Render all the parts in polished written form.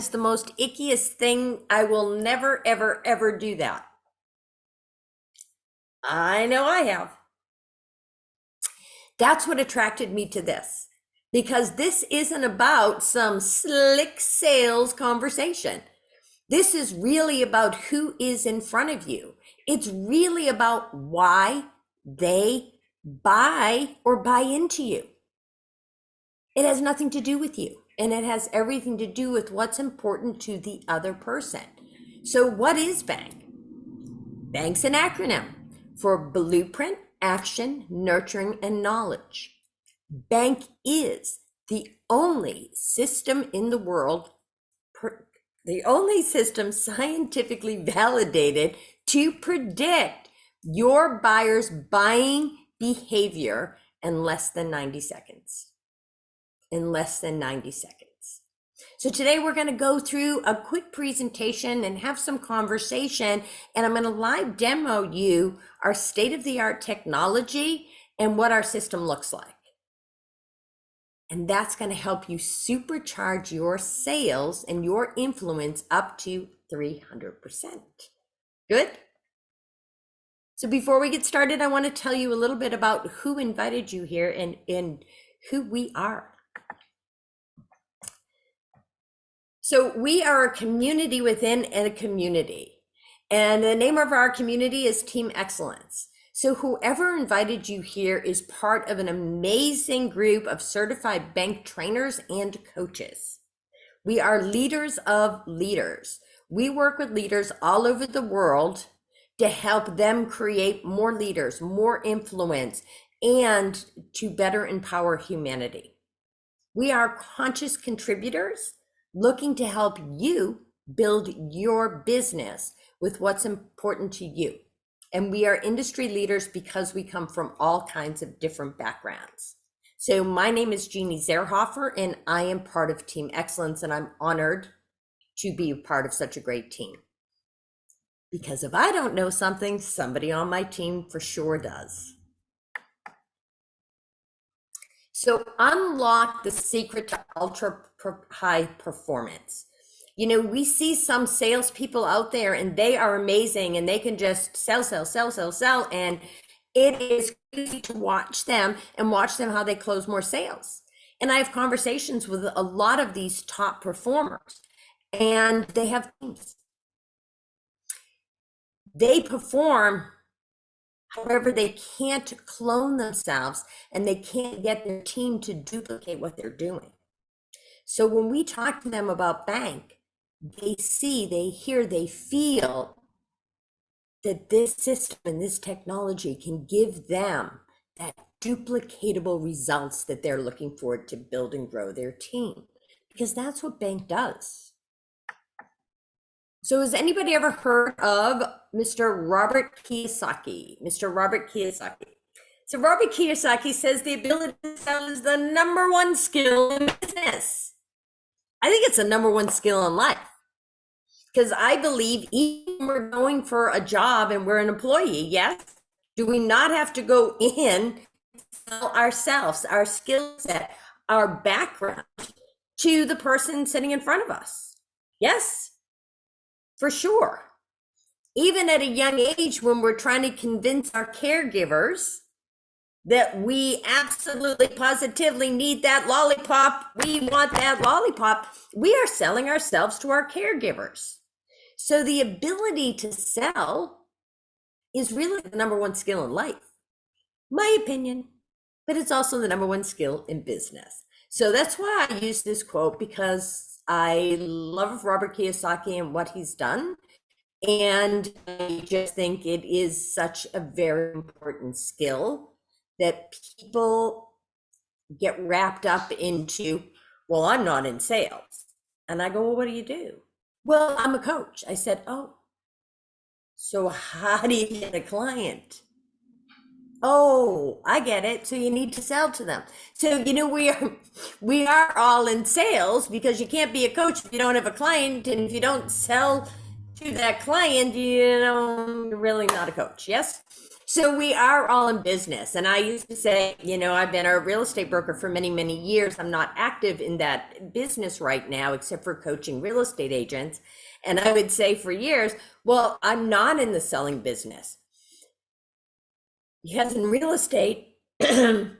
is the most ickiest thing. I will never, ever, ever do that. I know I have. That's what attracted me to this, because this isn't about some slick sales conversation. This is really about who is in front of you. It's really about why they buy or buy into you. It has nothing to do with you, and it has everything to do with what's important to the other person. So what is B.A.N.K? B.A.N.K's an acronym for Blueprint, Action, Nurturing, and Knowledge. B.A.N.K is the only system in the world, the only system scientifically validated to predict your buyer's buying behavior in less than 90 seconds. In less than 90 seconds. So today we're going to go through a quick presentation and have some conversation, and I'm going to live demo you our state-of-the-art technology and what our system looks like. And that's going to help you supercharge your sales and your influence up to 300%. Good? So before we get started, I want to tell you a little bit about who invited you here and who we are. So we are a community within a community, and the name of our community is Team Excellence. So whoever invited you here is part of an amazing group of certified B.A.N.K trainers and coaches. We are leaders of leaders. We work with leaders all over the world to help them create more leaders, more influence, and to better empower humanity. We are conscious contributors looking to help you build your business with what's important to you. And we are industry leaders because we come from all kinds of different backgrounds. So my name is Jeanne Zierhoffer, and I am part of Team Excellence, and I'm honored to be a part of such a great team. Because if I don't know something, somebody on my team for sure does. So unlock the secret to ultra high performance. You know, we see some salespeople out there and they are amazing and they can just sell. And it is crazy to watch them and watch them how they close more sales. And I have conversations with a lot of these top performers, and they have teams. They perform. However, they can't clone themselves and they can't get their team to duplicate what they're doing. So when we talk to them about B.A.N.K, they see, they hear, they feel that this system and this technology can give them that duplicatable results that they're looking for to build and grow their team, because that's what B.A.N.K does. So has anybody ever heard of Mr. Robert Kiyosaki? Mr. Robert Kiyosaki. So Robert Kiyosaki says the ability to sell is the #1 skill in business. I think it's the #1 skill in life, because I believe even when we're going for a job and we're an employee, yes, do we not have to go in and sell ourselves, our skill set, our background to the person sitting in front of us? Yes. For sure. Even at a young age, when we're trying to convince our caregivers that we absolutely positively need that lollipop, we want that lollipop, we are selling ourselves to our caregivers. So the ability to sell is really the #1 skill in life, my opinion, but it's also the #1 skill in business. So that's why I use this quote, because I love Robert Kiyosaki and what he's done. And I just think it is such a very important skill that people get wrapped up into, well, I'm not in sales. And I go, well, what do you do? Well, I'm a coach. I said, oh, so how do you get a client? Oh, I get it. So you need to sell to them. So, you know, we are all in sales, because you can't be a coach if you don't have a client. And if you don't sell to that client, you know, you're really not a coach. Yes. So we are all in business. And I used to say, I've been a real estate broker for many, many years. I'm not active in that business right now, except for coaching real estate agents. And I would say for years, well, I'm not in the selling business. Because in real estate, the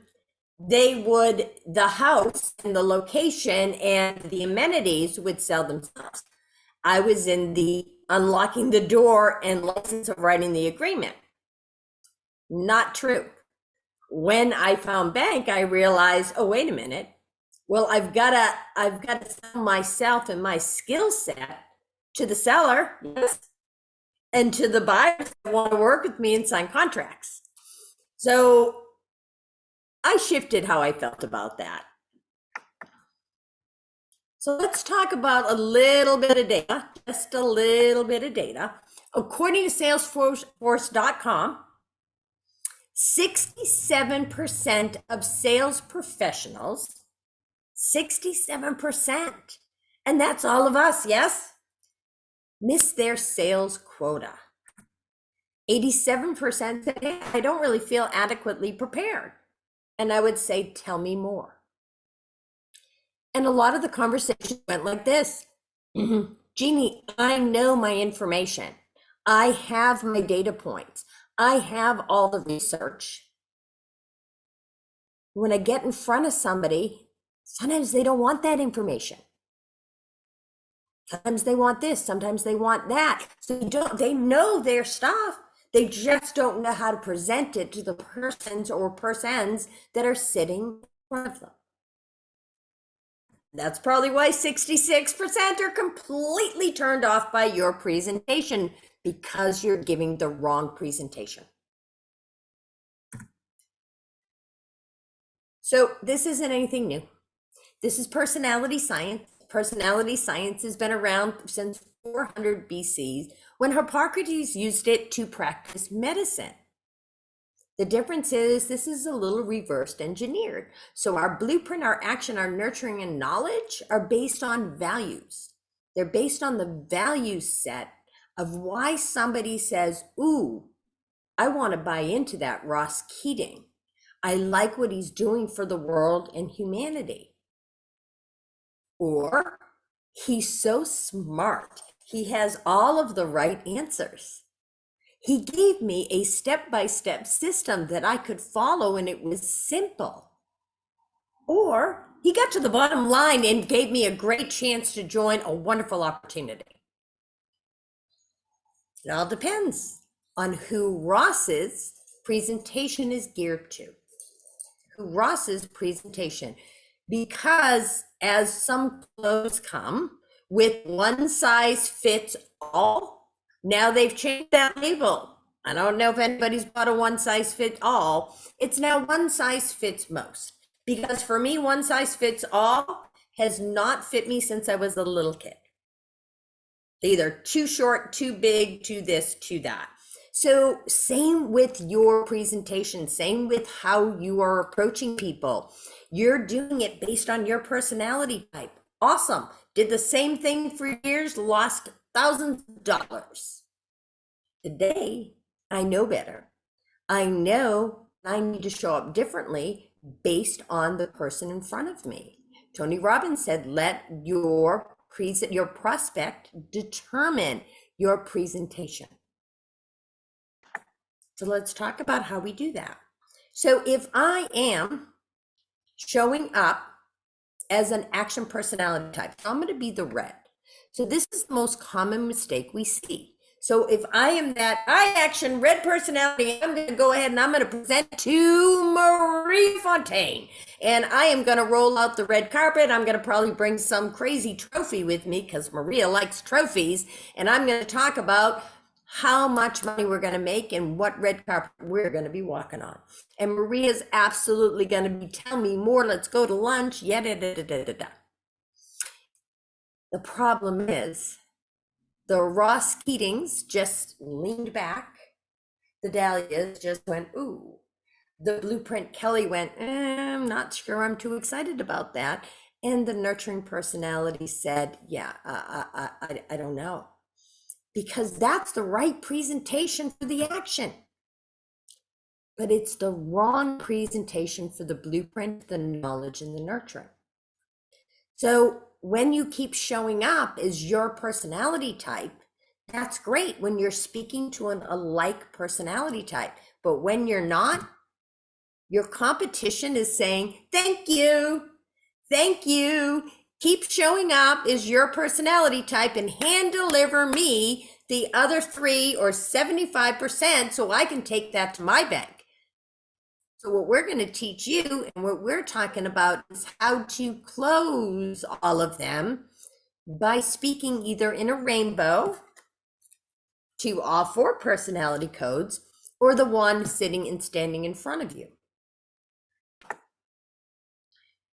house and the location and the amenities would sell themselves. I was in the unlocking the door and license of writing the agreement. Not true. When I found B.A.N.K, I realized, oh, wait a minute. Well, I've got to sell myself and my skill set to the seller, yes, and to the buyers that want to work with me and sign contracts. So I shifted how I felt about that. So let's talk about a little bit of data, just a little bit of data. According to Salesforce.com, 67% of sales professionals, 67%, and that's all of us, yes, miss their sales quota. 87% said, hey, I don't really feel adequately prepared. And I would say, tell me more. And a lot of the conversation went like this. Jeannie, I know my information. I have my data points. I have all the research. When I get in front of somebody, sometimes they don't want that information. Sometimes they want this, sometimes they want that. So they know their stuff. They just don't know how to present it to the persons or persons that are sitting in front of them. That's probably why 66% are completely turned off by your presentation, because you're giving the wrong presentation. So this isn't anything new. This is personality science. Personality science has been around since 400 BC, when Hippocrates used it to practice medicine. The difference is this is a little reversed engineered. So our blueprint, our action, our nurturing, and knowledge are based on values. They're based on the value set of why somebody says, ooh, I want to buy into that Ross Keating. I like what he's doing for the world and humanity. Or he's so smart. He has all of the right answers. He gave me a step-by-step system that I could follow, and it was simple. Or he got to the bottom line and gave me a great chance to join a wonderful opportunity. It all depends on who Ross's presentation is geared to. Who Ross's presentation, because as some clothes come with one size fits all, now they've changed that label. I don't know if anybody's bought a one size fits all. It's now one size fits most. Because for me, one size fits all has not fit me since I was a little kid. Either too short, too big, too this, too that. So same with your presentation, same with how you are approaching people. You're doing it based on your personality type. Awesome. Did the same thing for years, lost thousands of dollars. Today, I know better. I know I need to show up differently based on the person in front of me. Tony Robbins said, let your prospect determine your presentation. So let's talk about how we do that. So if I am showing up as an action personality type, I'm going to be the red. So this is the most common mistake we see. So if I am that action red personality, I'm going to go ahead and I'm going to present to Marie Fontaine. And I am going to roll out the red carpet. I'm going to probably bring some crazy trophy with me because Maria likes trophies. And I'm going to talk about how much money we're going to make and what red carpet we're going to be walking on. And Maria's absolutely going to be, tell me more, let's go to lunch, yada, da, da, da, da, da. The problem is the Ross Keatings just leaned back. The Dahlias just went, ooh. The Blueprint Kelly went, I'm not sure I'm too excited about that. And the Nurturing Personality said, yeah, I don't know. Because that's the right presentation for the action. but it's the wrong presentation for the blueprint, the knowledge, and the nurturing. So when you keep showing up as your personality type, that's great when you're speaking to a like personality type. But when you're not, your competition is saying, thank you, thank you. Keep showing up as your personality type and hand deliver me the other 3 or 75% so I can take that to my bank. So what we're going to teach you and what we're talking about is how to close all of them by speaking either in a rainbow to all 4 personality codes or the one sitting and standing in front of you.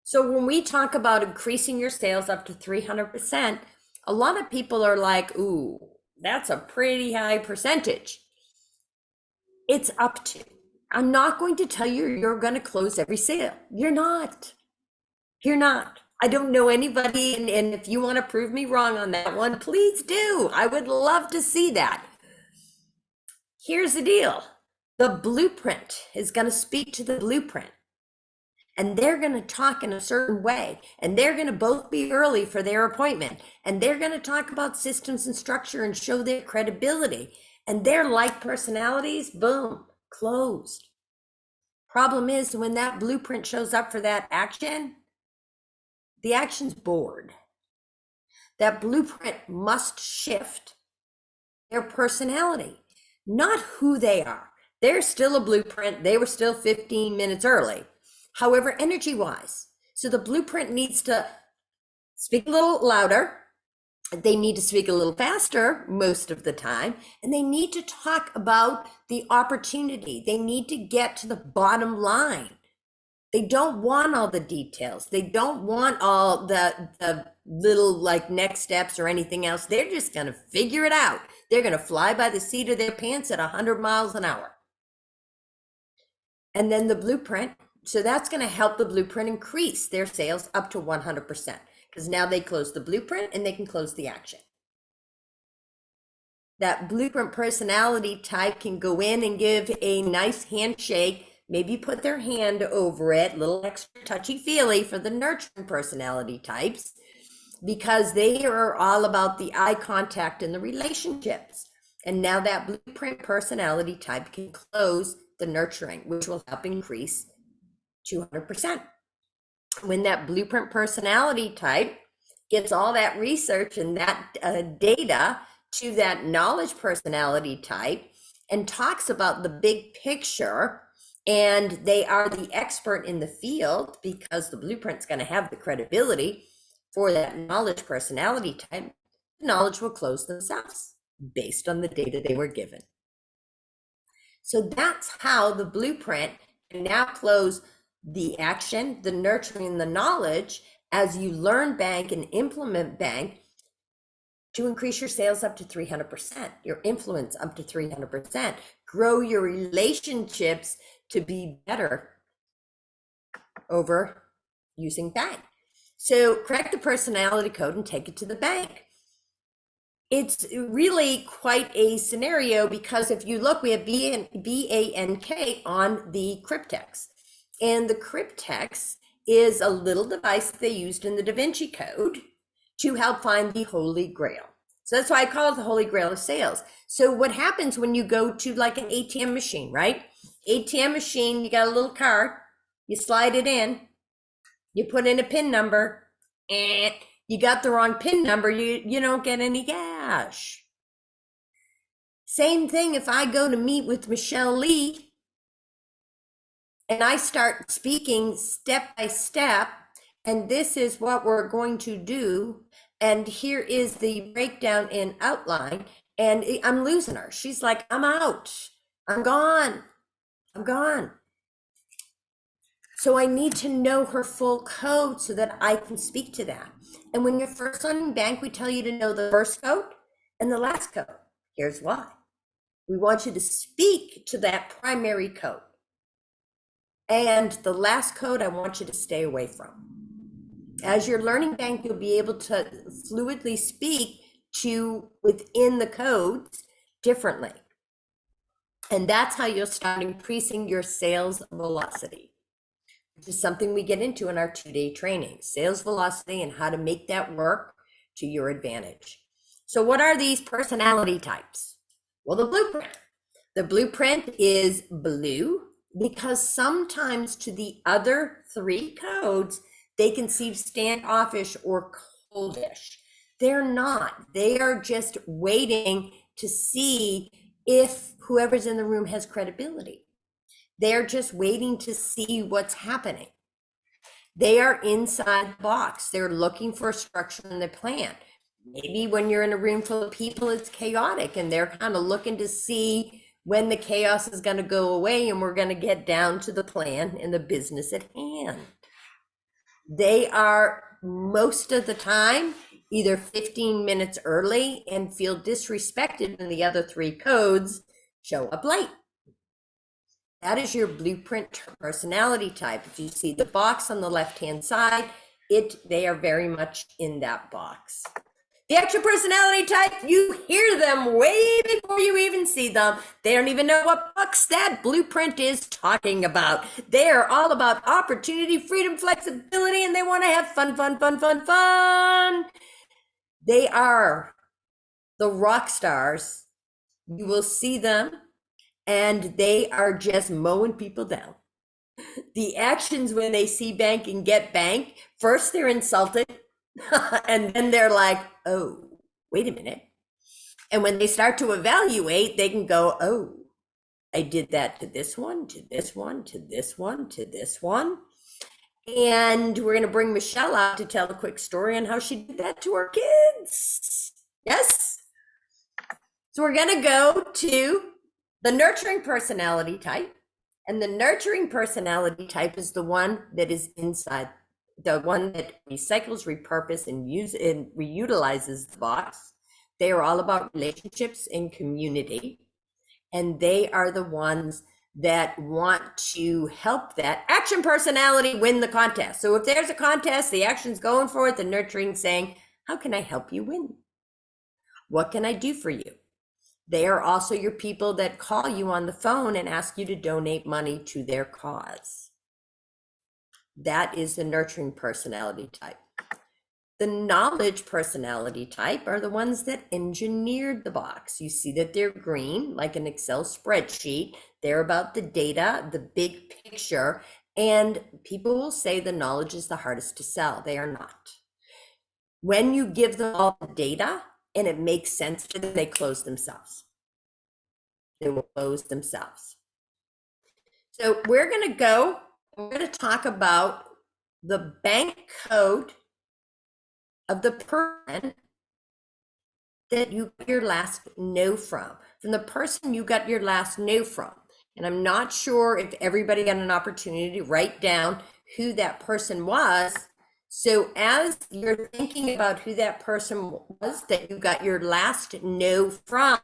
So when we talk about increasing your sales up to 300%, a lot of people are like, ooh, that's a pretty high percentage. It's up to. I'm not going to tell you you're going to close every sale. You're not. You're not. I don't know anybody. And if you want to prove me wrong on that one, please do. I would love to see that. Here's the deal. The blueprint is going to speak to the blueprint. And they're going to talk in a certain way. And they're going to both be early for their appointment. And they're going to talk about systems and structure and show their credibility. And their like personalities, boom, closed. Problem is, when that blueprint shows up for that action, the action's bored. That blueprint must shift their personality, not who they are. They're still a blueprint. They were still 15 minutes early. However, energy-wise. So the blueprint needs to speak a little louder. They need to speak a little faster most of the time. And they need to talk about the opportunity. They need to get to the bottom line. They don't want all the details. They don't want all the little like next steps or anything else. They're just going to figure it out. They're going to fly by the seat of their pants at 100 miles an hour. And then the blueprint. So that's going to help the blueprint increase their sales up to 100% because now they close the blueprint and they can close the action. That blueprint personality type can go in and give a nice handshake, maybe put their hand over it, little extra touchy-feely for the nurturing personality types, because they are all about the eye contact and the relationships. And now that blueprint personality type can close the nurturing, which will help increase 200%. When that blueprint personality type gets all that research and that data to that knowledge personality type and talks about the big picture, and they are the expert in the field because the blueprint's going to have the credibility for that knowledge personality type, the knowledge will close themselves based on the data they were given. So that's how the blueprint can now close the action, the nurturing, the knowledge as you learn B.A.N.K and implement B.A.N.K to increase your sales up to 300%, your influence up to 300%, grow your relationships to be better over using B.A.N.K. So crack the personality code and take it to the bank. It's really quite a scenario because if you look, we have B.A.N.K on the cryptex. And the cryptex is a little device they used in the Da Vinci Code to help find the Holy Grail. So that's why I call it the Holy Grail of sales. So what happens when you go to like an ATM machine, right? ATM machine, you got a little card, you slide it in, you put in a PIN number, and you got the wrong PIN number, you don't get any cash. Same thing if I go to meet with Michelle Lee and I start speaking step by step, and this is what we're going to do, and here is the breakdown and outline, and I'm losing her. She's like, I'm out, I'm gone, I'm gone. So I need to know her full code so that I can speak to that. And when you're first on B.A.N.K, we tell you to know the first code and the last code. Here's why. We want you to speak to that primary code. And the last code I want you to stay away from. As you're learning B.A.N.K, you'll be able to fluidly speak to within the codes differently. And that's how you'll start increasing your sales velocity, which is something we get into in our 2-day training, sales velocity and how to make that work to your advantage. So what are these personality types? Well, the blueprint. The blueprint is blue because sometimes to the other 3 codes, they can seem standoffish or coldish. They're not. They are just waiting to see if whoever's in the room has credibility. They're just waiting to see what's happening. They are inside the box. They're looking for a structure in the plan. Maybe when you're in a room full of people, it's chaotic and they're kind of looking to see when the chaos is going to go away and we're going to get down to the plan and the business at hand. They are most of the time either 15 minutes early and feel disrespected when the other 3 codes show up late. That is your blueprint personality type. If you see the box on the left-hand side, they are very much in that box. The action personality type, you hear them way before you even see them. They don't even know what box that blueprint is talking about. They are all about opportunity, freedom, flexibility, and they want to have fun, fun, fun, fun, fun. They are the rock stars. You will see them, and they are just mowing people down. The actions when they see bank and get bank, first they're insulted, and then they're like, oh, wait a minute. And when they start to evaluate, they can go, oh, I did that to this one, to this one, to this one, to this one. And we're going to bring Michelle out to tell a quick story on how she did that to her kids. Yes? So we're going to go to the nurturing personality type. And the nurturing personality type is the one that is inside, the one that recycles, repurposes, and reutilizes the box. They are all about relationships and community. And they are the ones that want to help that action personality win the contest. So if there's a contest, the action's going for it, the nurturing saying, how can I help you win? What can I do for you? They are also your people that call you on the phone and ask you to donate money to their cause. That is the nurturing personality type. The knowledge personality type are the ones that engineered the box. You see that they're green, like an Excel spreadsheet. They're about the data, the big picture, and people will say the knowledge is the hardest to sell. They are not. When you give them all the data and it makes sense to them, they close themselves. They will close themselves. So we're going to talk about the bank code of the person that you got your last no from the person you got your last no from. And I'm not sure if everybody got an opportunity to write down who that person was. So as you're thinking about who that person was that you got your last no from,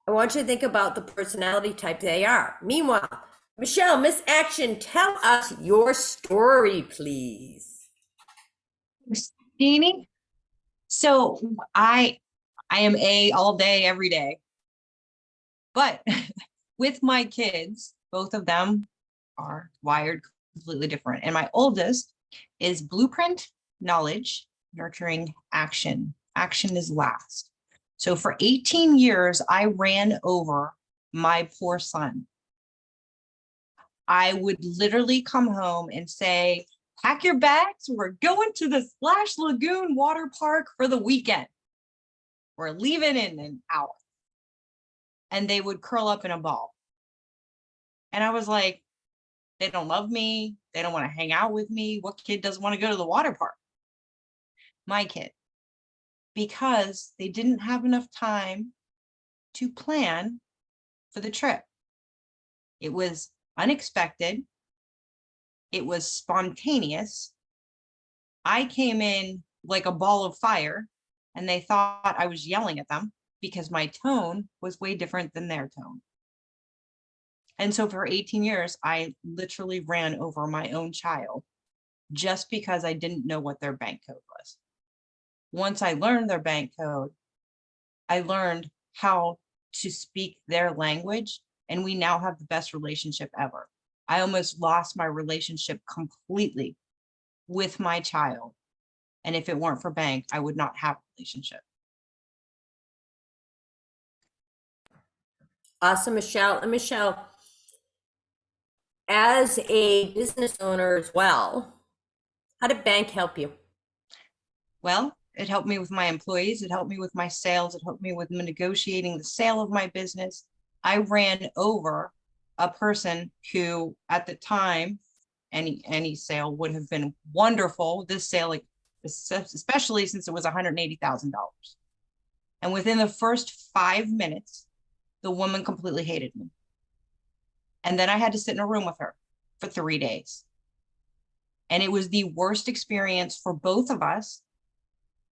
I want you to think about the personality type they are. Meanwhile, Michelle, Miss Action, tell us your story, please. Jeannie, so I am A all day, every day. But with my kids, both of them are wired completely different. And my oldest is blueprint, knowledge, nurturing, action. Action is last. So for 18 years, I ran over my poor son. I would literally come home and say, pack your bags, we're going to the Splash Lagoon water park for the weekend. We're leaving in an hour. And they would curl up in a ball. And I was like, they don't love me. They don't want to hang out with me. What kid doesn't want to go to the water park? My kid. Because they didn't have enough time to plan for the trip. It was unexpected. It was spontaneous. I came in like a ball of fire and they thought I was yelling at them because my tone was way different than their tone. And so for 18 years, I literally ran over my own child just because I didn't know what their bank code was. Once I learned their bank code, I learned how to speak their language, and we now have the best relationship ever. I almost lost my relationship completely with my child. And if it weren't for B.A.N.K, I would not have a relationship. Awesome, Michelle. And Michelle, as a business owner as well, how did B.A.N.K help you? Well, it helped me with my employees. It helped me with my sales. It helped me with negotiating the sale of my business. I ran over a person who at the time, any sale would have been wonderful. This sale, like, especially since it was $180,000. And within the first 5 minutes, the woman completely hated me. And then I had to sit in a room with her for 3 days. And it was the worst experience for both of us.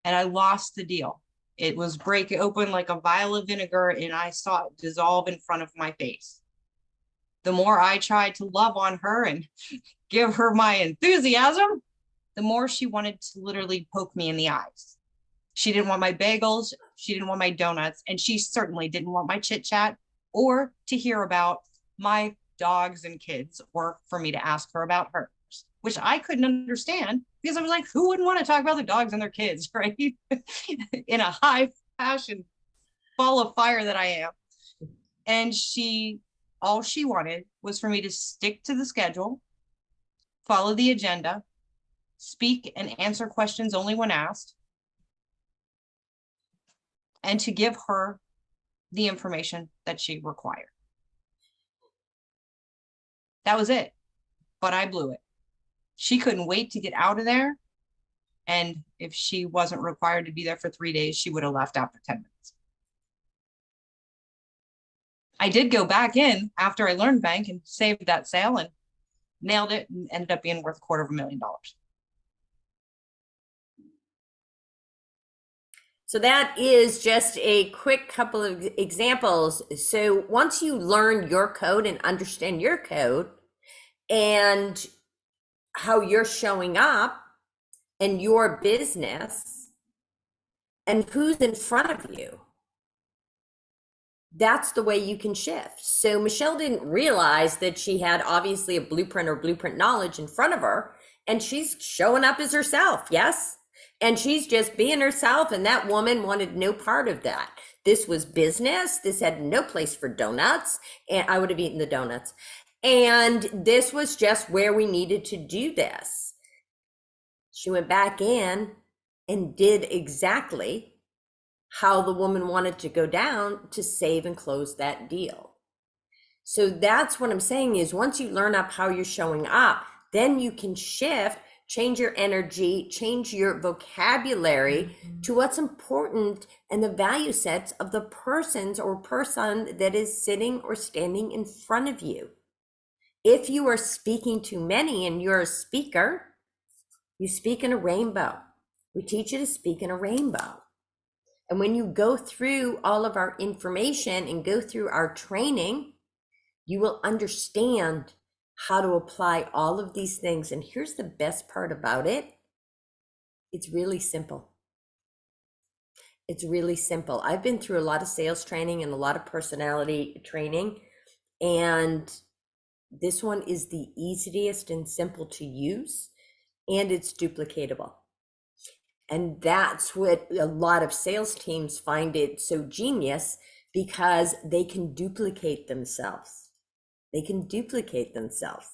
And I lost the deal. It was break open like a vial of vinegar, and I saw it dissolve in front of my face. The more I tried to love on her and give her my enthusiasm, the more she wanted to literally poke me in the eyes. She didn't want my bagels. She didn't want my donuts. And she certainly didn't want my chit chat or to hear about my dogs and kids, or for me to ask her about hers, which I couldn't understand because I was like, who wouldn't want to talk about the dogs and their kids, right? In a high passion ball of fire that I am. And all she wanted was for me to stick to the schedule, follow the agenda, speak and answer questions only when asked, and to give her the information that she required. That was it. But I blew it. She couldn't wait to get out of there. And if she wasn't required to be there for 3 days, she would have left after 10 minutes. I did go back in after I learned B.A.N.K and saved that sale and nailed it, and ended up being worth $250,000. So that is just a quick couple of examples. So once you learn your code and understand your code and how you're showing up and your business and who's in front of you, that's the way you can shift. So Michelle didn't realize that she had obviously a blueprint or blueprint knowledge in front of her, and she's showing up as herself. Yes. And she's just being herself. And that woman wanted no part of that. This was business. This had no place for donuts. And I would have eaten the donuts. And this was just where we needed to do this. She went back in and did exactly how the woman wanted to go down to save and close that deal. So that's what I'm saying is once you learn up how you're showing up, then you can shift, change your energy, change your vocabulary to what's important and the value sets of the persons or person that is sitting or standing in front of you. If you are speaking to many and you're a speaker, you speak in a rainbow. We teach you to speak in a rainbow. And when you go through all of our information and go through our training, you will understand how to apply all of these things. And here's the best part about it. It's really simple. It's really simple. I've been through a lot of sales training and a lot of personality training, and this one is the easiest and simple to use, and it's duplicatable. And that's what a lot of sales teams find it so genius, because they can duplicate themselves. They can duplicate themselves.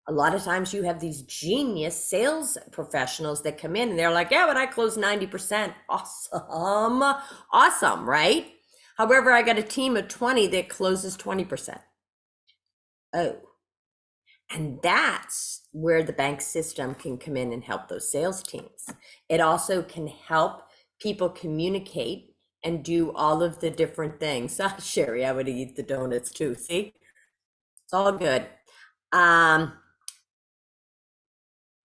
A lot of times you have these genius sales professionals that come in and they're like, yeah, but I close 90%. Awesome. Awesome, right? However, I got a team of 20 that closes 20%. Oh, and that's where the B.A.N.K system can come in and help those sales teams. It also can help people communicate and do all of the different things. Sherry, I would eat the donuts too. See, it's all good.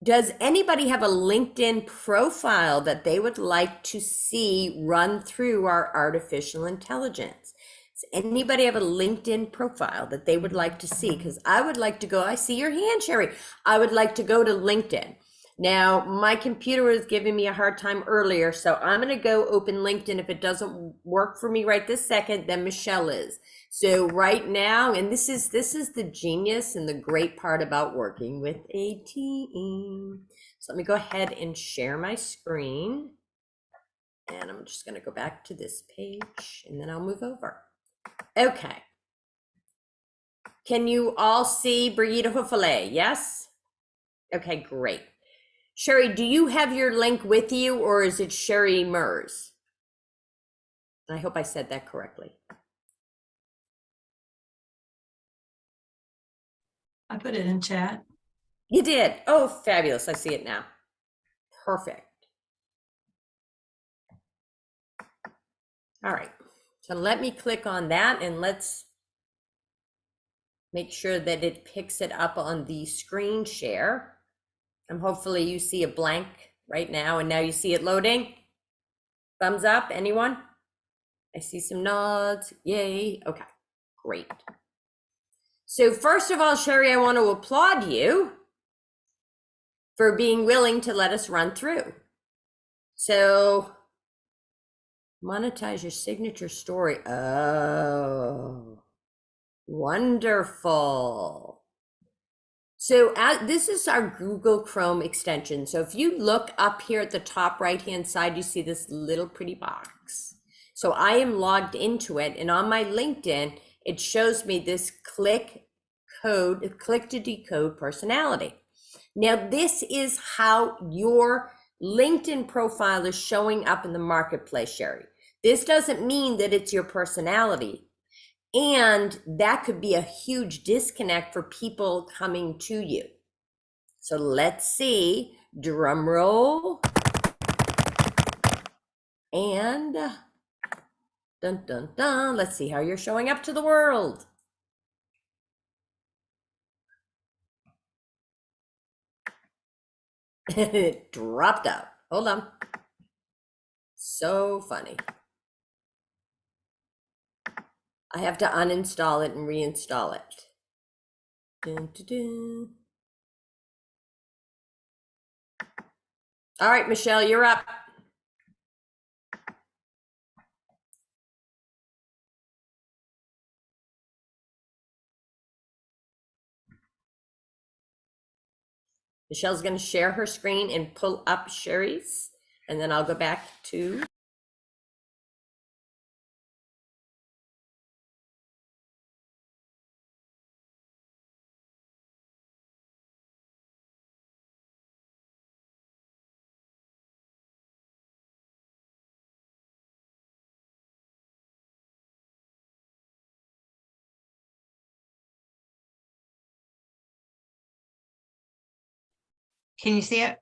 Does anybody have a LinkedIn profile that they would like to see run through our artificial intelligence? Does anybody have a LinkedIn profile that they would like to see? Because I would like to go, I see your hand, Sherry. I would like to go to LinkedIn. Now, my computer was giving me a hard time earlier, so I'm going to go open LinkedIn. If it doesn't work for me right this second, then Michelle is. So right now, and this is the genius and the great part about working with a team. So let me go ahead and share my screen. And I'm just going to go back to this page and then I'll move over. Okay. Can you all see Brigitte Houffele? Yes? Okay, great. Sherry, do you have your link with you or is it Sherry Mers? I hope I said that correctly. I put it in chat. You did. Oh, fabulous. I see it now. Perfect. All right. So let me click on that and let's make sure that it picks it up on the screen share. And hopefully you see a blank right now and now you see it loading. Thumbs up, anyone? I see some nods. Yay. Okay, great. So first of all, Sherry, I want to applaud you for being willing to let us run through. So monetize your signature story. Oh, wonderful. So this is our Google Chrome extension. So if you look up here at the top right-hand side, you see this little pretty box. So I am logged into it, and on my LinkedIn, it shows me this click to decode personality. Now, this is how your LinkedIn profile is showing up in the marketplace, Sherry. This doesn't mean that it's your personality. And that could be a huge disconnect for people coming to you. So let's see, drum roll. And dun, dun, dun. Let's see how you're showing up to the world. It dropped out. Hold on. So funny. I have to uninstall it and reinstall it. Dun, dun, dun. All right, Michelle, you're up. Michelle's going to share her screen and pull up Sherry's, and then I'll go back to. Can you see it?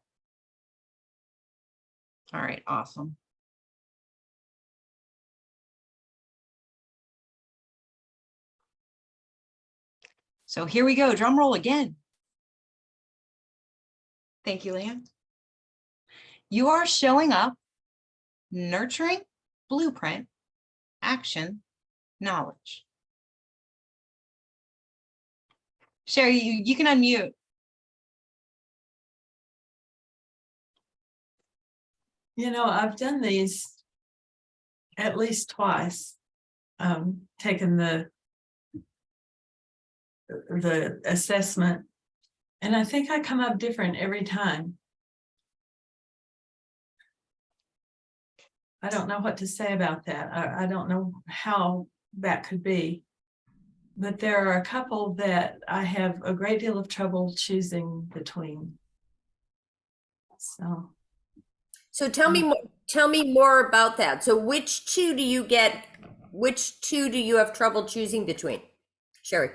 All right, awesome. So here we go, drum roll again. Thank you, Leanne. You are showing up, nurturing, blueprint, action, knowledge. Sherry, you can unmute. You know, I've done these at least twice, taken the assessment, and I think I come up different every time. I don't know what to say about that. I don't know how that could be, but there are a couple that I have a great deal of trouble choosing between. So tell me more about that. So which two do you get? Which two do you have trouble choosing between? Sherry.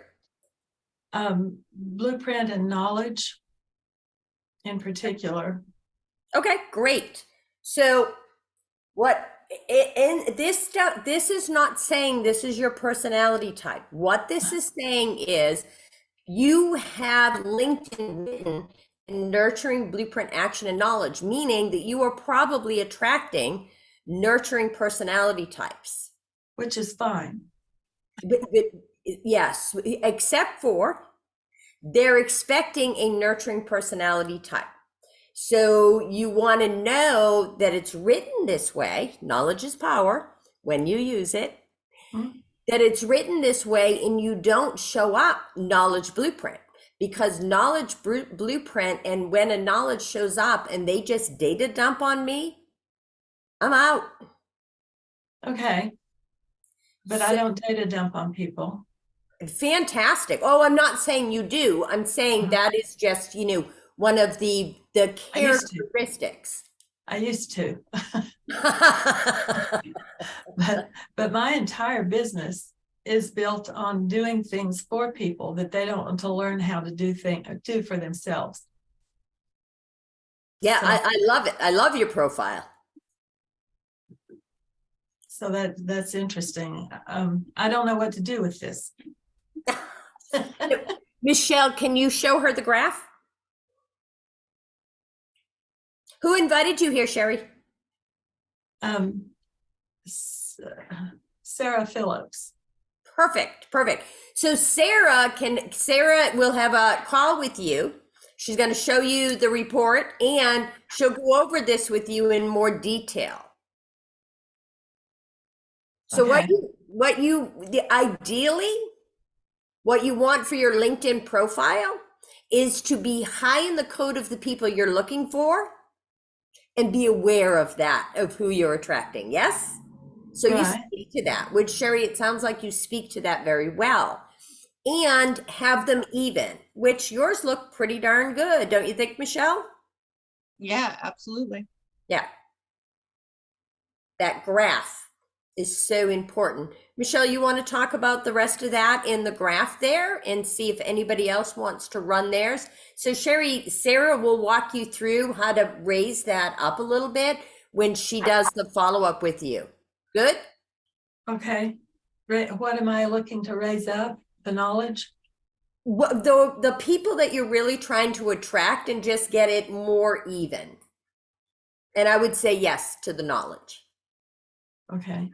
Blueprint and knowledge in particular. Okay, great. So what in this stuff, this is not saying this is your personality type. What this is saying is you have LinkedIn written in nurturing blueprint action and knowledge, meaning that you are probably attracting nurturing personality types. Which is fine. But yes, except for they're expecting a nurturing personality type. So you want to know that it's written this way. Knowledge is power when you use it. Mhm. That it's written this way, and you don't show up knowledge blueprint, because knowledge blueprint, and when a knowledge shows up and they just data dump on me, I'm out. Okay, but I So don't data dump on people. fantastic. Oh, I'm not saying you do. I'm saying Mhm. that is just, one of the I used to. characteristics. I used to. But my entire business is built on doing things for people that they don't want to learn how to do for themselves. Yeah, So, I love it. I love your profile. so that's interesting. I don't know what to do with this. Michelle, can you show her the graph? Who invited you here, Sherry? Um, Sarah Phillips. Perfect, perfect. So Sarah will have a call with you. She's going to show you the report, and she'll go over this with you in more detail. So Okay. ideally, what you want for your LinkedIn profile is to be high in the code of the people you're looking for, and be aware of that, of who you're attracting. Yes? So you Right. speak to that, which, Sherry, it sounds like you speak to that very well. And have them even, which yours look pretty darn good, don't you think, Michelle? Yeah, absolutely. Yeah. That graph is so important. Michelle, you want to talk about the rest of that in the graph there and see if anybody else wants to run theirs? So Sarah will walk you through how to raise that up a little bit when she does the follow-up with you. Good? Okay. What am I looking to raise up? The knowledge? What the people that you're really trying to attract, and just get it more even. And I would say yes to the knowledge. Okay.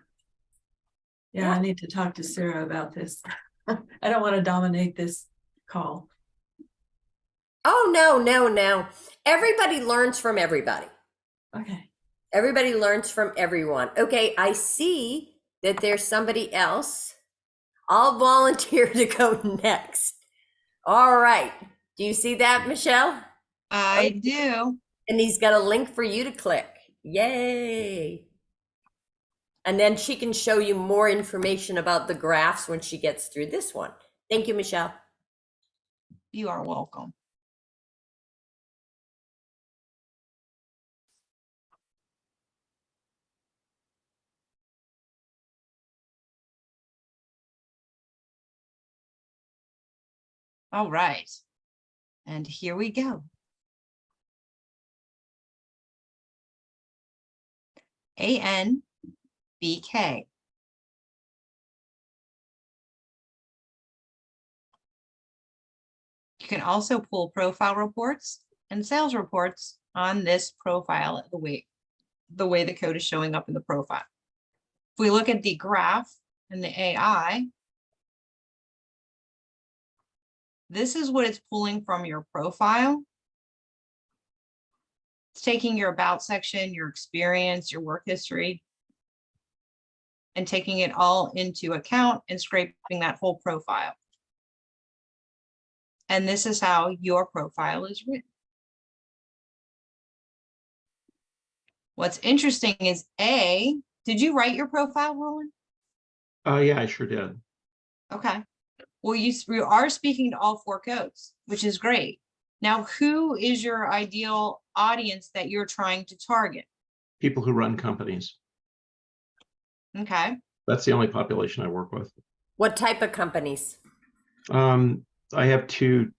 Yeah, I need to talk to Sarah about this. I don't want to dominate this call. Oh, no, no, no. Everybody learns from everybody. Okay. Everybody learns from everyone. Okay, I see that there's somebody else. I'll volunteer to go next. All right. Do you see that, Michelle? I do. And he's got a link for you to click. Yay. And then she can show you more information about the graphs when she gets through this one. Thank you, Michelle. You are welcome. All right. And here we go. A.N.B.K. You can also pull profile reports and sales reports on this profile the way the code is showing up in the profile. If we look at the graph and the AI, this is what it's pulling from your profile. It's taking your about section, your experience, your work history, and taking it all into account and scraping that whole profile. And this is how your profile is written. What's interesting is did you write your profile, Roland? Yeah, I sure did. Okay. Well, you are speaking to all four codes, which is great. Now, who is your ideal audience that you're trying to target? People who run companies. Okay. That's the only population I work with. What type of companies? I have two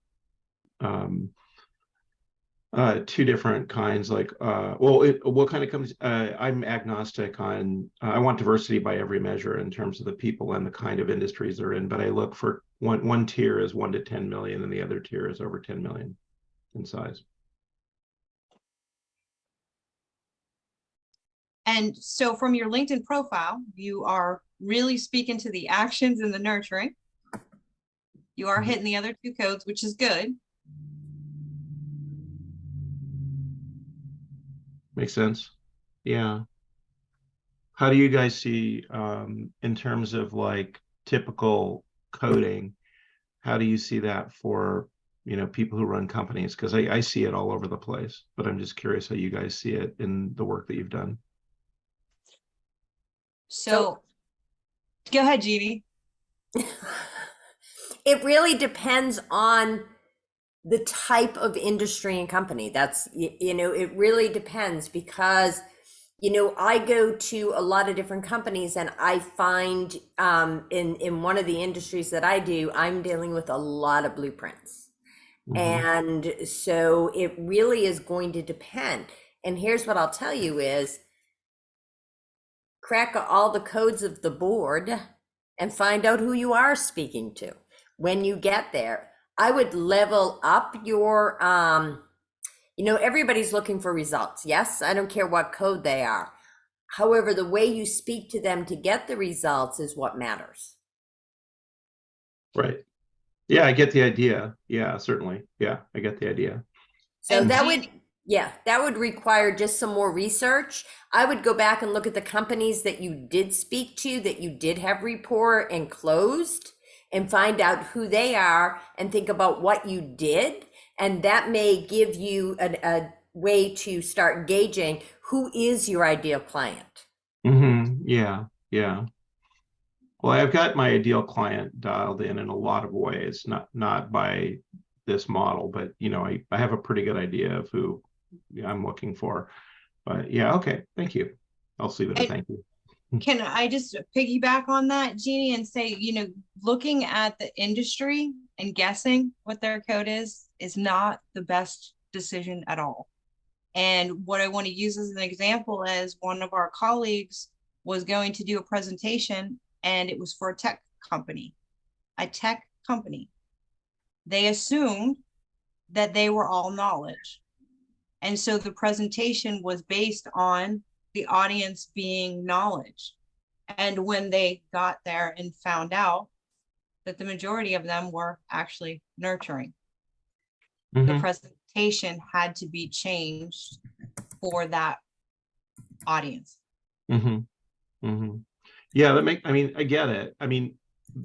different kinds. Like, what kind of companies? I'm agnostic on. I want diversity by every measure in terms of the people and the kind of industries they're in. But I look for one tier is 1 to 10 million, and the other tier is over 10 million in size. And so from your LinkedIn profile, you are really speaking to the actions and the nurturing. You are hitting the other two codes, which is good. Makes sense. Yeah. How do you guys see, in terms of like typical coding? How do you see that for, people who run companies? Because I see it all over the place, but I'm just curious how you guys see it in the work that you've done. So go ahead, Jeannie. It really depends on the type of industry and company. It really depends because, I go to a lot of different companies and I find in one of the industries that I do, I'm dealing with a lot of blueprints. Mhm. And so it really is going to depend. And here's what I'll tell you is crack all the codes of the board and find out who you are speaking to. When you get there, I would level up your everybody's looking for results. Yes, I don't care what code they are. However, the way you speak to them to get the results is what matters. Right. Yeah, I get the idea. Yeah, certainly. Yeah, I get the idea. So And that Jeannie, would, yeah, that would require just some more research. I would go back and look at the companies that you did speak to, that you did have rapport and closed, and find out who they are and think about what you did. And that may give you a way to start gauging who is your ideal client. Yeah, yeah. Well, I've got my ideal client dialed in a lot of ways, not by this model, but I have a pretty good idea of who I'm looking for. But yeah, okay, thank you. I'll leave it at And thank you. can I just piggyback on that, Jeannie, and say, looking at the industry and guessing what their code is not the best decision at all. And what I want to use as an example is one of our colleagues was going to do a presentation and it was for a tech company. They assumed that they were all knowledge. And so the presentation was based on the audience being knowledge. And when they got there and found out that the majority of them were actually nurturing, the presentation had to be changed for that audience. Yeah, I get it.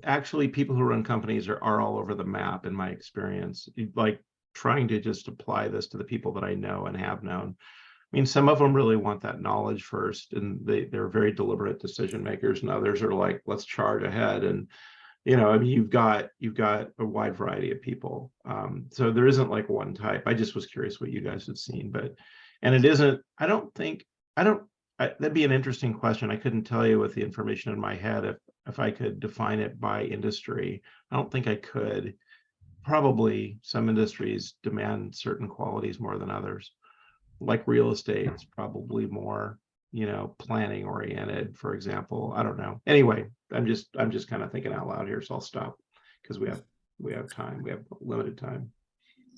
Actually, people who run companies are all over the map in my experience. Like trying to just apply this to the people that I know and have known. Some of them really want that knowledge first, and they're very deliberate decision makers, and others are like, let's charge ahead. And you've got a wide variety of people. So there isn't like one type. I just was curious what you guys had seen, and it isn't. That'd be an interesting question. I couldn't tell you with the information in my head if I could define it by industry. I don't think I could. Probably some industries demand certain qualities more than others. Like real estate, it's probably more, planning oriented, for example. I don't know. Anyway, I'm just kind of thinking out loud here, so I'll stop because we have time. We have limited time.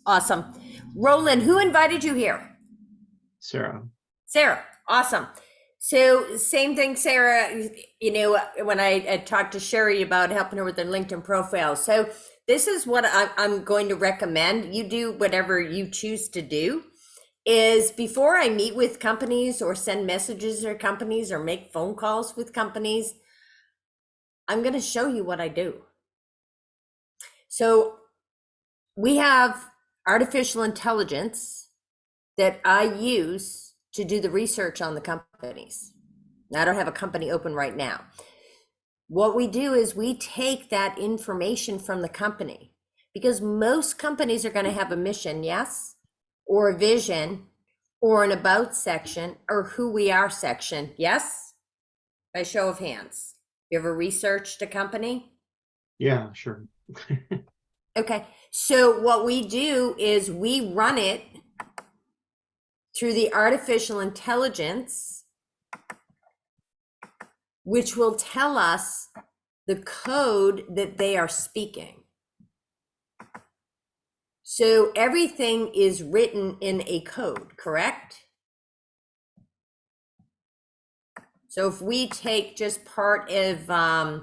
Awesome. Roland, who invited you here? Sarah. Sarah, awesome. So same thing, Sarah, when I talked to Sherry about helping her with her LinkedIn profile. So this is what I'm going to recommend. You do whatever you choose to do. Is before I meet with companies or send messages to companies or make phone calls with companies, I'm going to show you what I do. So we have artificial intelligence that I use to do the research on the companies. Now, I don't have a company open right now. What we do is we take that information from the company because most companies are going to have a mission, yes, or a vision, or an about section, or who we are section. Yes? By show of hands. You ever researched a company? Yeah, sure. Okay. So what we do is we run it through the artificial intelligence, which will tell us the code that they are speaking. So everything is written in a code, correct? So if we take just part of, let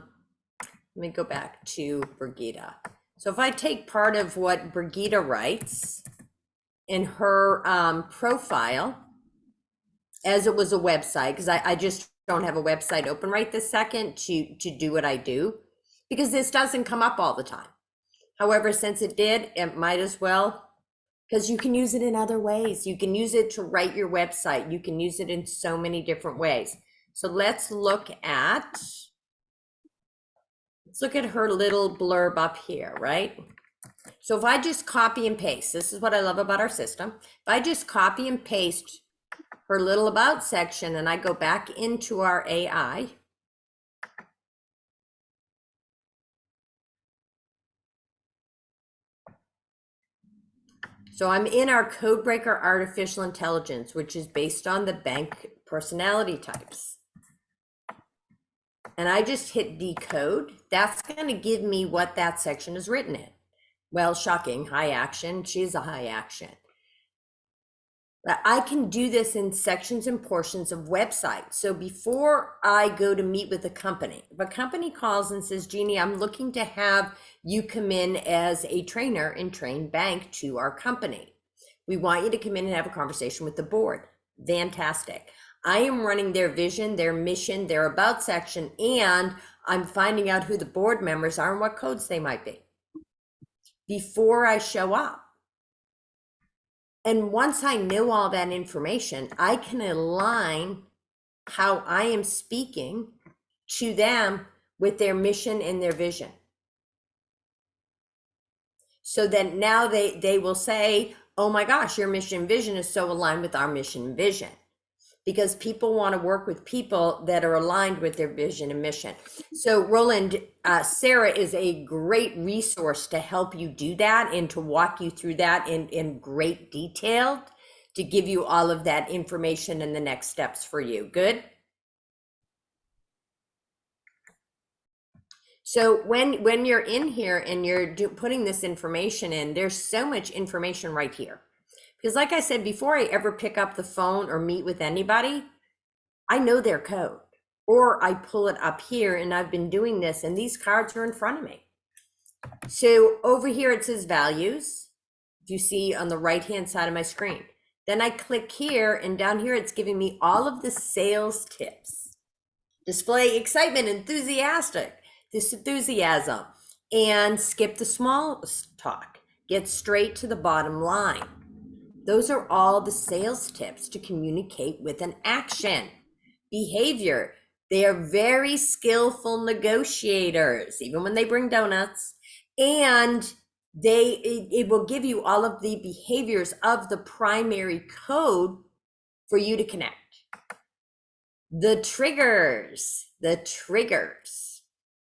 me go back to Brigitte. So if I take part of what Brigitte writes in her profile, as it was a website, because I just don't have a website open right this second to do what I do, because this doesn't come up all the time. However, since it did, it might as well, because you can use it in other ways. You can use it to write your website. You can use it in so many different ways. So let's look at her little blurb up here, right? So if I just copy and paste, this is what I love about our system. If I just copy and paste her little about section and I go back into our AI, so I'm in our Codebreaker Artificial Intelligence, which is based on the B.A.N.K personality types. And I just hit decode. That's going to give me what that section is written in. Well, shocking, high action. She's a high action. But I can do this in sections and portions of websites. So before I go to meet with a company, if a company calls and says, Jeannie, I'm looking to have you come in as a trainer and train B.A.N.K to our company. We want you to come in and have a conversation with the board. Fantastic. I am running their vision, their mission, their about section, and I'm finding out who the board members are and what codes they might be before I show up. And once I know all that information, I can align how I am speaking to them with their mission and their vision. So that now they will say, oh my gosh, your mission and vision is so aligned with our mission and vision. Because people want to work with people that are aligned with their vision and mission. So Roland, Sarah is a great resource to help you do that and to walk you through that in great detail, to give you all of that information and the next steps for you. Good? So when you're in here and you're putting this information in, there's so much information right here. Because like I said, before I ever pick up the phone or meet with anybody, I know their code, or I pull it up here, and I've been doing this and these cards are in front of me. So over here, it says values. You see on the right-hand side of my screen. Then I click here, and down here, it's giving me all of the sales tips. Display excitement, this enthusiasm, and skip the small talk. Get straight to the bottom line. Those are all the sales tips to communicate with an action. Behavior. They are very skillful negotiators, even when they bring donuts. And it will give you all of the behaviors of the primary code for you to connect. The triggers.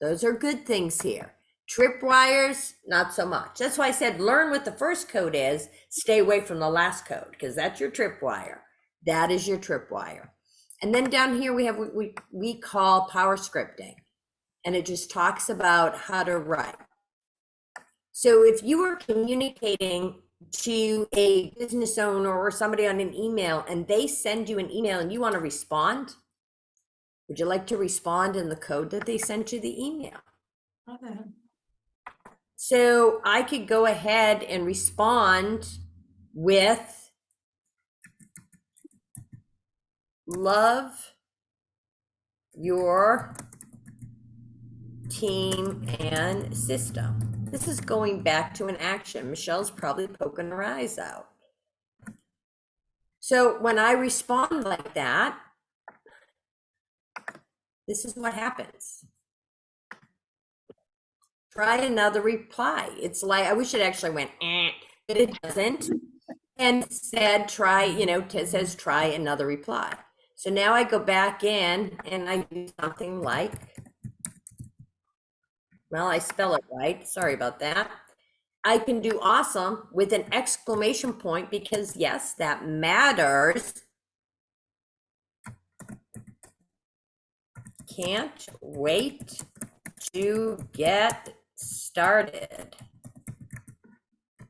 Those are good things here. Tripwires, not so much. That's why I said learn what the first code is, stay away from the last code, because that's your tripwire. That is your tripwire. And then down here we have what we call power scripting, and it just talks about how to write. So if you are communicating to a business owner or somebody on an email and they send you an email and you want to respond, would you like to respond in the code that they sent you the email? Okay. So I could go ahead and respond with love your team and system. This is going back to an action. Michelle's probably poking her eyes out. So when I respond like that, this is what happens. Try another reply. It's like, I wish it actually went, but it doesn't. And said, try, it says try another reply. So now I go back in and I do something like, well, I spell it right. Sorry about that. I can do awesome with an exclamation point because yes, that matters. Can't wait to get started.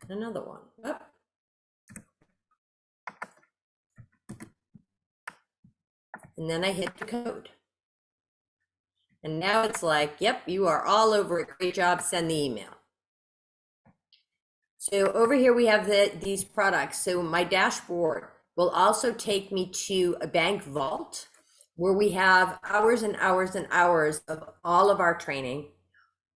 Another one. Oh. And then I hit the code. And now it's like, yep, you are all over it. Great job. Send the email. So over here we have these products. So my dashboard, will also take me to a bank vault where we have hours and hours and hours of all of our training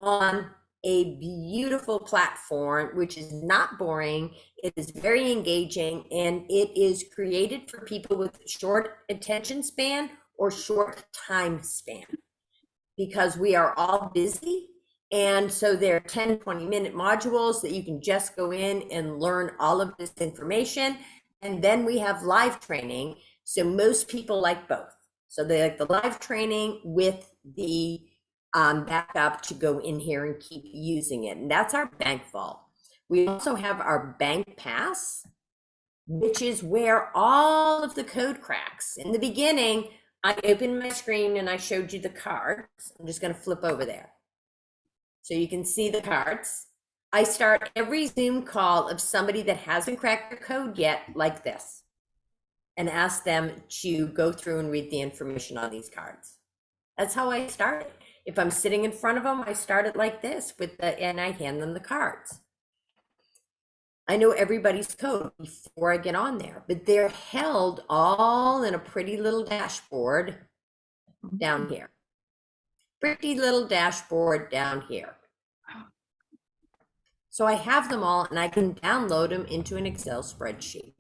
on a beautiful platform, which is not boring. It is very engaging, and it is created for people with short attention span or short time span, because we are all busy. And so there are 10, 20-minute modules that you can just go in and learn all of this information. And then we have live training. So most people like both. So they like the live training with the backup to go in here and keep using it. And that's our bank vault. We also have our bank pass, which is where all of the code cracks. In the beginning, I opened my screen and I showed you the cards. I'm just going to flip over there so you can see the cards. I start every Zoom call of somebody that hasn't cracked their code yet like this, and ask them to go through and read the information on these cards. That's how I start it. If I'm sitting in front of them, I start it like this and I hand them the cards. I know everybody's code before I get on there, but they're held all in a pretty little dashboard down here. Pretty little dashboard down here. So I have them all and I can download them into an Excel spreadsheet.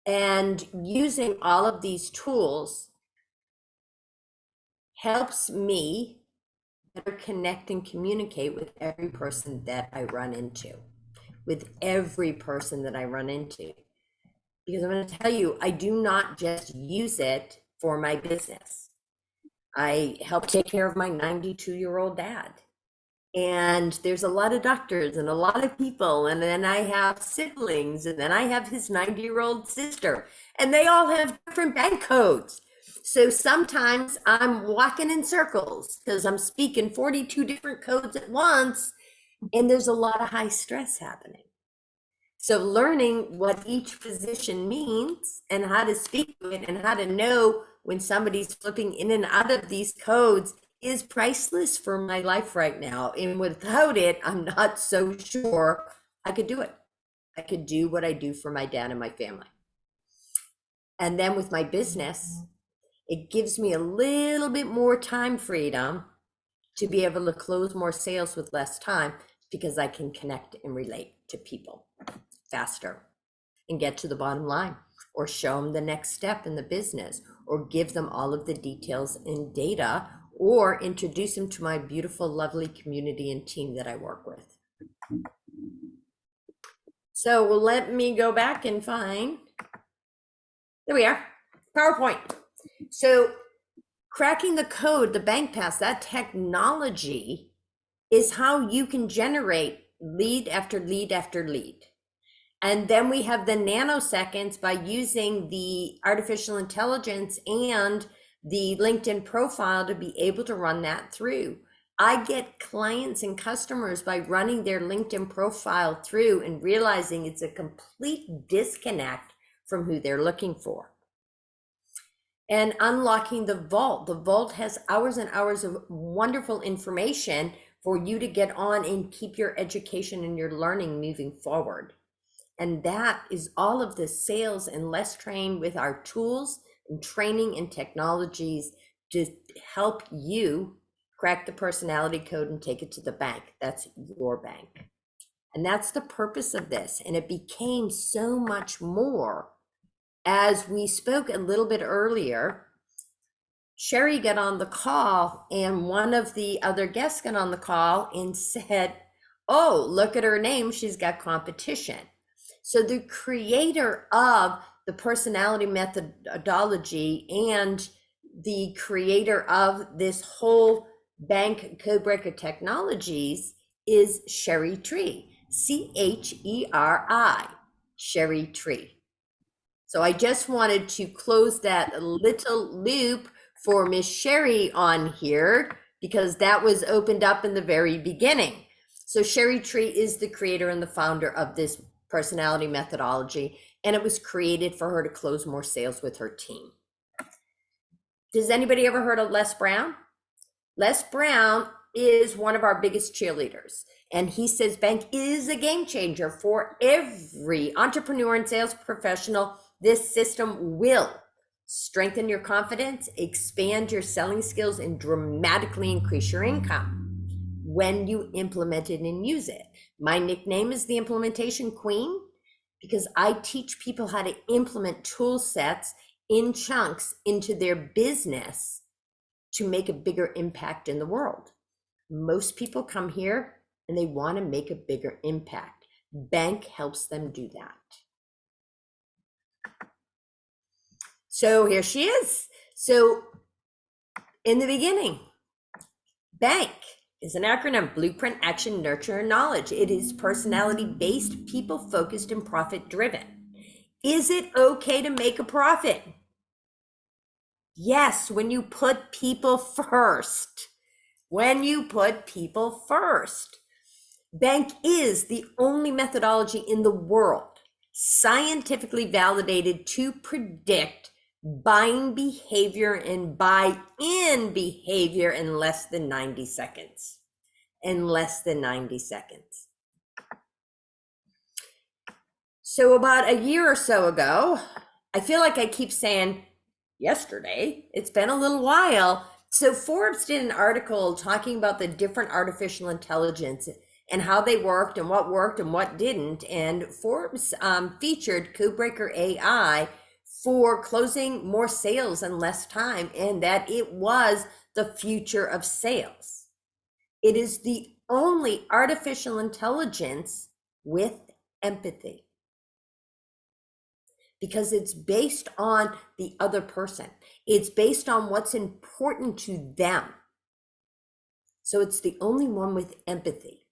And using all of these tools helps me better connect and communicate with every person that I run into. With every person that I run into. Because I'm going to tell you, I do not just use it for my business. I help take care of my 92-year-old dad. And there's a lot of doctors and a lot of people. And then I have siblings, and then I have his 90-year-old sister. And they all have different bank codes. So sometimes I'm walking in circles because I'm speaking 42 different codes at once. And there's a lot of high stress happening. So learning what each position means and how to speak to it and how to know when somebody's flipping in and out of these codes is priceless for my life right now. And without it, I'm not so sure I could do it. I could do what I do for my dad and my family. And then with my business, it gives me a little bit more time freedom to be able to close more sales with less time, because I can connect and relate to people faster and get to the bottom line, or show them the next step in the business, or give them all of the details and data, or introduce them to my beautiful, lovely community and team that I work with. So let me go back and find, there we are, PowerPoint. So cracking the code, the bank pass, that technology is how you can generate lead after lead after lead. And then we have the nanoseconds by using the artificial intelligence and the LinkedIn profile to be able to run that through. I get clients and customers by running their LinkedIn profile through and realizing it's a complete disconnect from who they're looking for. And unlocking the vault. The vault has hours and hours of wonderful information for you to get on and keep your education and your learning moving forward. And that is all of the sales and Let's Train with our tools and training and technologies to help you crack the personality code and take it to the bank. That's your bank. And that's the purpose of this. And it became so much more as we spoke a little bit earlier. Sherry got on the call and one of the other guests got on the call and said, oh, look at her name, she's got competition. So the creator of the personality methodology and the creator of this whole bank codebreaker technologies is Sherry Tree, C-H-E-R-I, Sherry Tree. So I just wanted to close that little loop for Miss Sherry on here, because that was opened up in the very beginning. So Sherry Tree is the creator and the founder of this personality methodology, and it was created for her to close more sales with her team. Does anybody ever heard of Les Brown? Les Brown is one of our biggest cheerleaders. And he says B.A.N.K is a game changer for every entrepreneur and sales professional. This system will strengthen your confidence, expand your selling skills, and dramatically increase your income when you implement it and use it. My nickname is the Implementation Queen because I teach people how to implement tool sets in chunks into their business to make a bigger impact in the world. Most people come here and they want to make a bigger impact. B.A.N.K helps them do that. So here she is. So in the beginning, B.A.N.K is an acronym: Blueprint, Action, Nurture, and Knowledge. It is personality-based, people-focused, and profit-driven. Is it okay to make a profit? Yes, when you put people first. When you put people first. B.A.N.K is the only methodology in the world scientifically validated to predict buying behavior and buy-in behavior in less than 90 seconds. In less than 90 seconds. So about a year or so ago, I feel like I keep saying yesterday, it's been a little while. So Forbes did an article talking about the different artificial intelligence and how they worked and what didn't. And Forbes featured Codebreaker AI for closing more sales in less time, and that it was the future of sales. It is the only artificial intelligence with empathy because it's based on the other person. It's based on what's important to them. So it's the only one with empathy,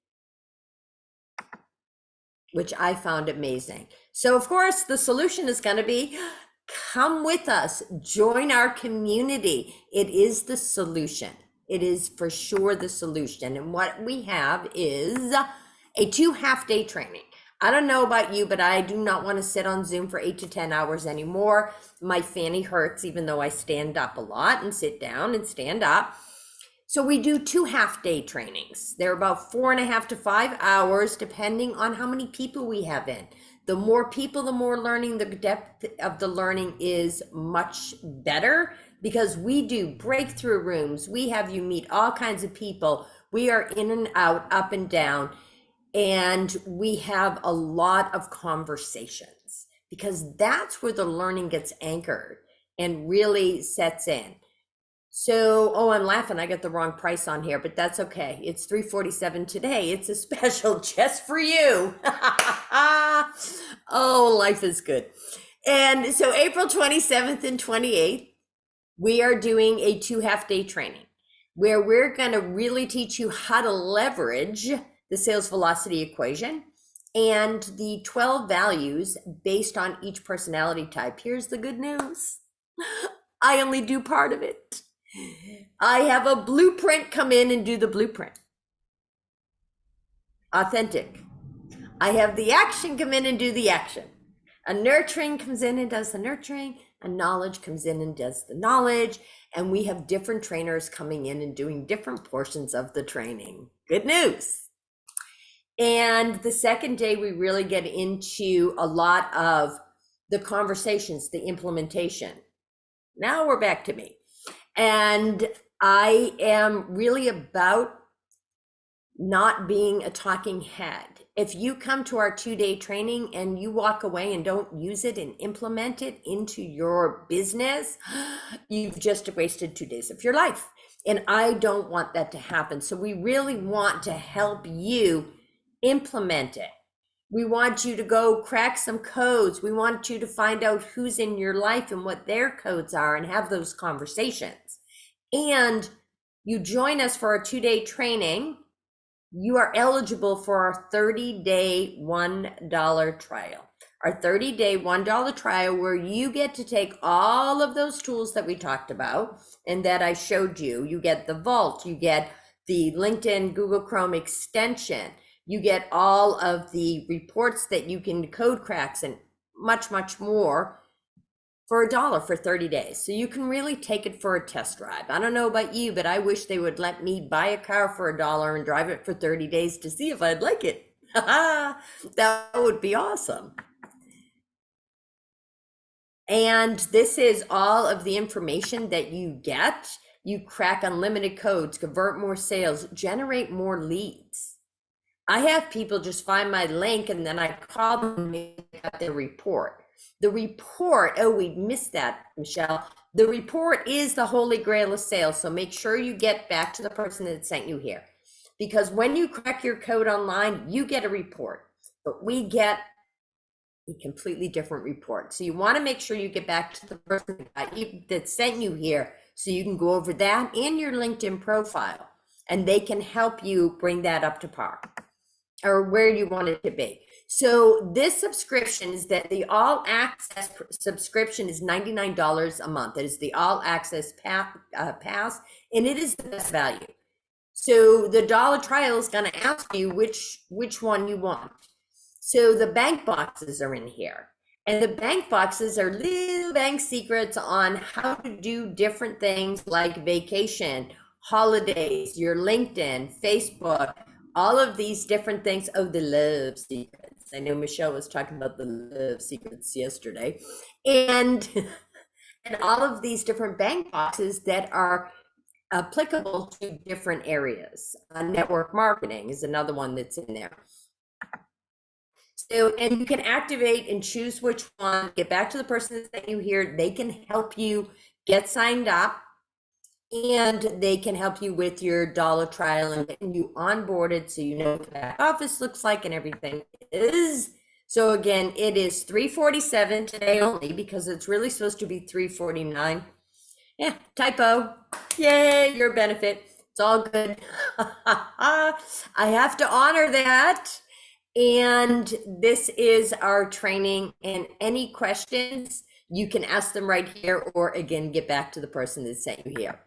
which I found amazing. So of course, the solution is going to be come with us, join our community. It is the solution. It is for sure the solution. And what we have is a 2 half-day training. I don't know about you, but I do not want to sit on Zoom for 8 to 10 hours anymore. My fanny hurts, even though I stand up a lot and sit down and stand up. So we do 2 half-day trainings. They're about 4.5 to 5 hours, depending on how many people we have in. The more people, the more learning. The depth of the learning is much better because we do breakthrough rooms. We have you meet all kinds of people. We are in and out, up and down, and we have a lot of conversations because that's where the learning gets anchored and really sets in. So, oh, I'm laughing. I got the wrong price on here, but that's okay. It's $347 today. It's a special just for you. Oh, life is good. And so April 27th and 28th, we are doing a 2 half-day training where we're going to really teach you how to leverage the sales velocity equation and the 12 values based on each personality type. Here's the good news. I only do part of it. I have a blueprint come in and do the blueprint. Authentic. I have the action come in and do the action. A nurturing comes in and does the nurturing. A knowledge comes in and does the knowledge. And we have different trainers coming in and doing different portions of the training. Good news. And the second day, we really get into a lot of the conversations, the implementation. Now we're back to me. And I am really about not being a talking head. If you come to our 2-day training and you walk away and don't use it and implement it into your business, you've just wasted 2 days of your life. And I don't want that to happen. So we really want to help you implement it. We want you to go crack some codes. We want you to find out who's in your life and what their codes are and have those conversations. And you join us for our 2-day training. You are eligible for our 30-day $1 trial. Our 30-day $1 trial where you get to take all of those tools that we talked about and that I showed you. You get the Vault, you get the LinkedIn Google Chrome extension, you get all of the reports that you can code cracks and much, much more. for $1 for 30 days. So you can really take it for a test drive. I don't know about you, but I wish they would let me buy a car for $1 and drive it for 30 days to see if I'd like it. That would be awesome. And this is all of the information that you get. You crack unlimited codes, convert more sales, generate more leads. I have people just find my link and then I call them and make up their report. The report, oh, we missed that, Michelle. The report is the holy grail of sales. So make sure you get back to the person that sent you here. Because when you crack your code online, you get a report, but we get a completely different report. So you want to make sure you get back to the person that sent you here so you can go over that in your LinkedIn profile and they can help you bring that up to par or where you want it to be. So this subscription is that the all access subscription is $99 a month. It is the all access pass, and it is the best value. So the dollar trial is going to ask you which one you want. So the bank boxes are in here, and the bank boxes are little bank secrets on how to do different things like vacation, holidays, your LinkedIn, Facebook, all of these different things. Oh, the love secrets. I know Michelle was talking about the love secrets yesterday, and all of these different bank boxes that are applicable to different areas. Network marketing is another one that's in there. So, and you can activate and choose which one, get back to the person that you hear. They can help you get signed up and they can help you with your dollar trial and getting you onboarded so you know what the back office looks like and everything is. So again, it is $347 today only because it's really supposed to be $349. Yeah, typo. Yay, your benefit. It's all good. I have to honor that. And this is our training, and any questions, you can ask them right here, or again, get back to the person that sent you here.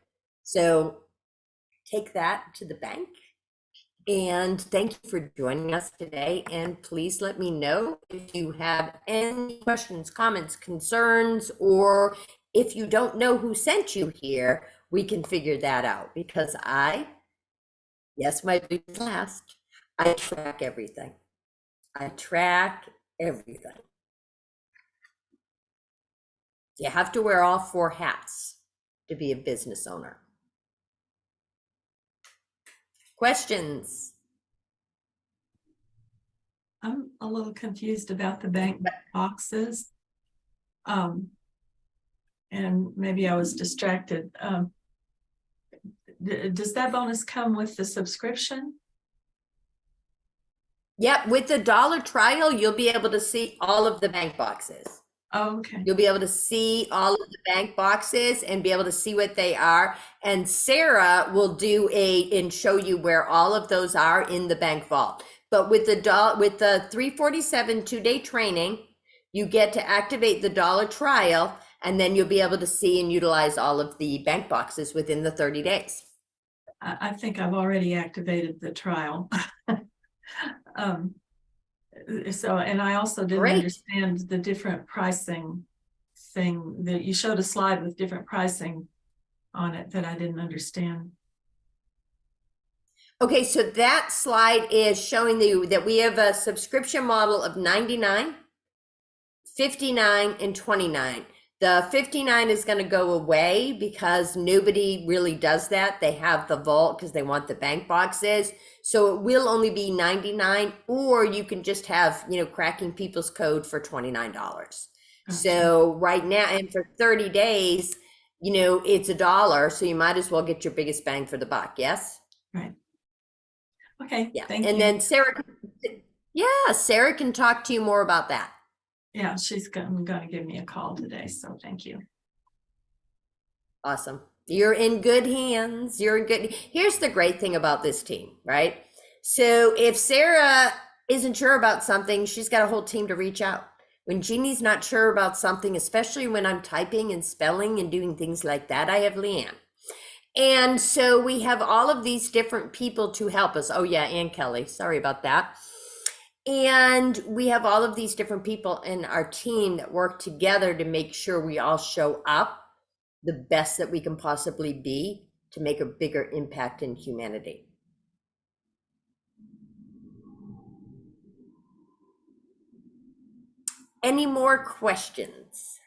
So take that to the bank. And thank you for joining us today. And please let me know if you have any questions, comments, concerns, or if you don't know who sent you here, we can figure that out because yes, my big last, I track everything. I track everything. You have to wear all 4 hats to be a business owner. Questions? I'm a little confused about the bank boxes. And maybe I was distracted. Does that bonus come with the subscription? Yep, with the dollar trial, you'll be able to see all of the bank boxes. Oh, okay. You'll be able to see all of the bank boxes and be able to see what they are. And Sarah will do and show you where all of those are in the bank vault. But with the $347 2-day training, you get to activate the dollar trial, and then you'll be able to see and utilize all of the bank boxes within the 30 days. I think I've already activated the trial. So, and I also didn't Great. understand the different pricing thing that you showed a slide with different pricing on it that I didn't understand. Okay, so that slide is showing you that we have a subscription model of 99, 59, and 29. The 59 is going to go away because nobody really does that. They have the vault because they want the bank boxes. So it will only be 99, or you can just have, cracking people's code for $29. Okay. So right now, and for 30 days, it's $1. So you might as well get your biggest bang for the buck. Yes. Right. Okay. Yeah. Thank and you. then Sarah can talk to you more about that. Yeah, she's going to give me a call today. So thank you. Awesome. You're in good hands. Here's the great thing about this team, right? So if Sarah isn't sure about something, she's got a whole team to reach out. When Jeannie's not sure about something, especially when I'm typing and spelling and doing things like that, I have Leanne. And so we have all of these different people to help us. Oh yeah, and Kelly, sorry about that. And we have all of these different people in our team that work together to make sure we all show up the best that we can possibly be to make a bigger impact in humanity. Any more questions?